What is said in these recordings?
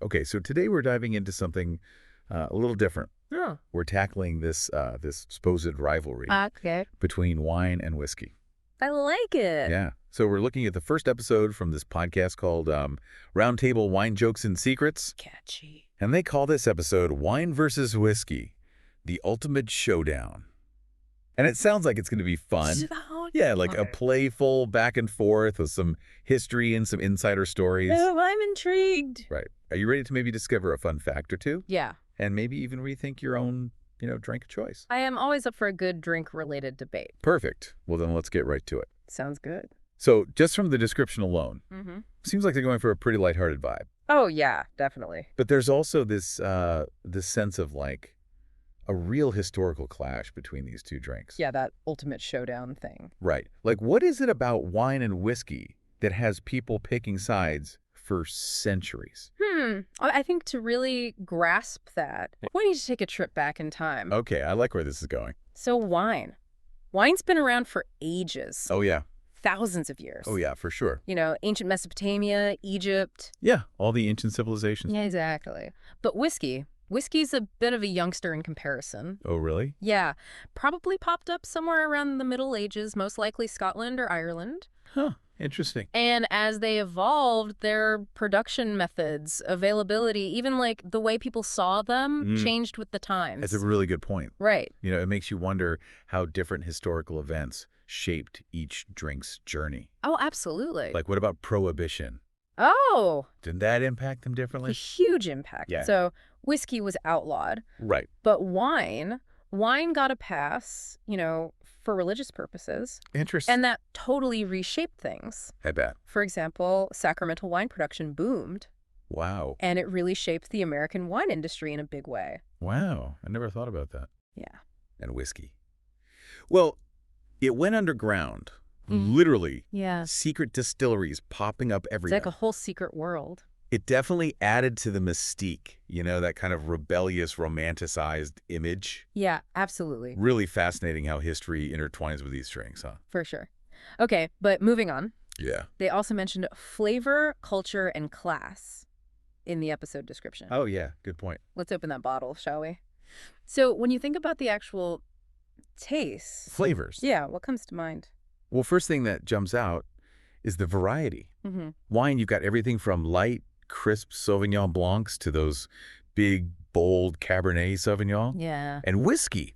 Okay, so today we're diving into something a little different. Oh, We're tackling this supposed rivalry okay. between wine and whiskey. I like it. Yeah. So we're looking at the first episode from this podcast called Roundtable Wine Jokes and Secrets. Catchy. And they call this episode Wine versus Whiskey, the Ultimate Showdown. And it sounds like it's going to be fun. Yeah, like a playful back and forth with some history and some insider stories. Oh, I'm intrigued. Right. Are you ready to maybe discover a fun fact or two? Yeah. And maybe even rethink your own, drink of choice? I am always up for a good drink-related debate. Perfect. Well, then let's get right to it. Sounds good. So just from the description alone, Mm-hmm. seems like they're going for a pretty lighthearted vibe. Oh, yeah, definitely. But there's also this sense of like a real historical clash between these two drinks. Yeah, that ultimate showdown thing. Right. Like, what is it about wine and whiskey that has people picking sides for centuries? I think to really grasp that, we need to take a trip back in time. Okay, I like where this is going. So wine. Wine's been around for ages. Oh, yeah. Thousands of years. Oh, yeah, for sure. Ancient Mesopotamia, Egypt. Yeah, all the ancient civilizations. Yeah, exactly. But whiskey's a bit of a youngster in comparison. Oh, really? Yeah, probably popped up somewhere around the Middle Ages, most likely Scotland or Ireland. Huh, interesting. And as they evolved, their production methods, availability, even like the way people saw them changed with the times. That's a really good point. Right. It makes you wonder how different historical events shaped each drink's journey. Oh, absolutely. Like, what about Prohibition? Oh, Didn't that impact them a differently? huge impact. Yeah. So whiskey was outlawed, Right. but wine got a pass, for religious purposes. Interesting. And that totally reshaped things. I bet. For example, sacramental wine production boomed, Wow. and it really shaped the American wine industry in a big way. Wow. I never thought about that. Yeah. And whiskey. Well, it went underground. Literally. Yeah. Secret distilleries popping up It's everywhere. like a whole secret world. It definitely added to the mystique, that kind of rebellious, romanticized image. Yeah, absolutely. Really fascinating how history intertwines with these drinks, huh? For sure. Okay, but moving on. Yeah. They also mentioned flavor, culture, and class in the episode description. Oh, yeah. Good point. Let's open that bottle, shall we? So when you think about the actual taste. Flavors. Yeah, what comes to mind? Well, first thing that jumps out is the variety. Mm-hmm. Wine, you've got everything from light, crisp Sauvignon Blancs to those big, bold Cabernet Sauvignon. Yeah. And whiskey.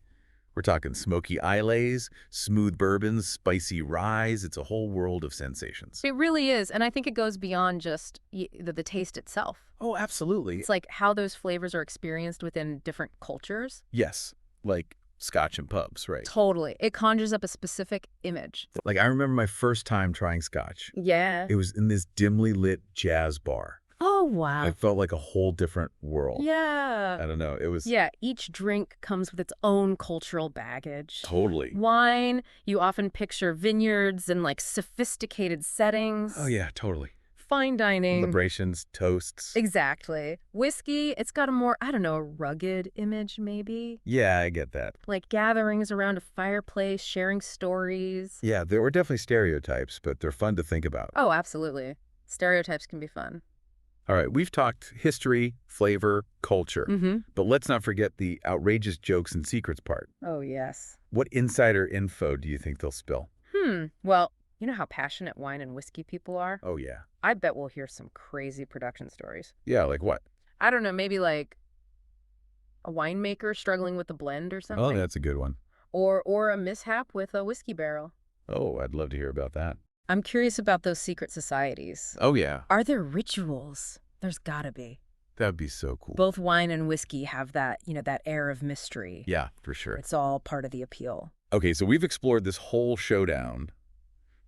We're talking smoky Islays, smooth bourbons, spicy ryes. It's a whole world of sensations. It really is. And I think it goes beyond just the taste itself. Oh, absolutely. It's like how those flavors are experienced within different cultures. Yes, like Scotch and pubs, right? Totally. It conjures up a specific image. Like, I remember my first time trying Scotch. Yeah. It was in this dimly lit jazz bar. Oh, wow. I felt like a whole different world. Yeah. I don't know. It was Yeah, each drink comes with its own cultural baggage. totally. Wine, you often picture vineyards and like sophisticated settings. Oh, yeah, totally. Fine dining. Celebrations, toasts. Exactly. Whiskey, it's got a more, a rugged image maybe. Yeah, I get that. Like gatherings around a fireplace, sharing stories. Yeah, there were definitely stereotypes, but they're fun to think about. Oh, absolutely. Stereotypes can be fun. All right, we've talked history, flavor, culture, Mm-hmm. but let's not forget the outrageous jokes and secrets part. Oh, yes. What insider info do you think they'll spill? Well, you know how passionate wine and whiskey people are? Oh, yeah. I bet we'll hear some crazy production stories. Yeah, like what? I don't know, maybe like a winemaker struggling with a blend or something. Oh, that's a good one. Or a mishap with a whiskey barrel. Oh, I'd love to hear about that. I'm curious about those secret societies. Oh, yeah. Are there rituals? There's gotta be. That'd be so cool. Both wine and whiskey have that, that air of mystery. Yeah, for sure. It's all part of the appeal. Okay, so we've explored this whole showdown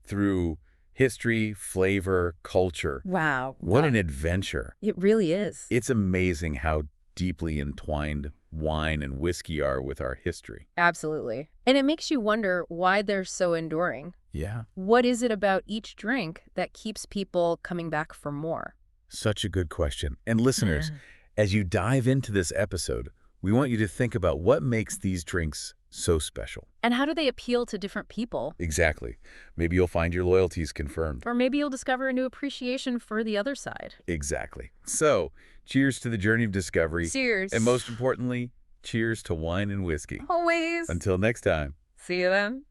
through history, flavor, culture. Wow. What an adventure. It really is. It's amazing how deeply entwined wine and whiskey are with our history. Absolutely. And it makes you wonder why they're so enduring. Yeah. What is it about each drink that keeps people coming back for more? Such a good question. And listeners, as you dive into this episode, we want you to think about what makes these drinks So special. And how do they appeal to different people? Exactly. Maybe you'll find your loyalties confirmed. Or maybe you'll discover a new appreciation for the other side. Exactly. So, cheers to the journey of discovery. Cheers. And most importantly, cheers to wine and whiskey. Always. Until next time. See you then.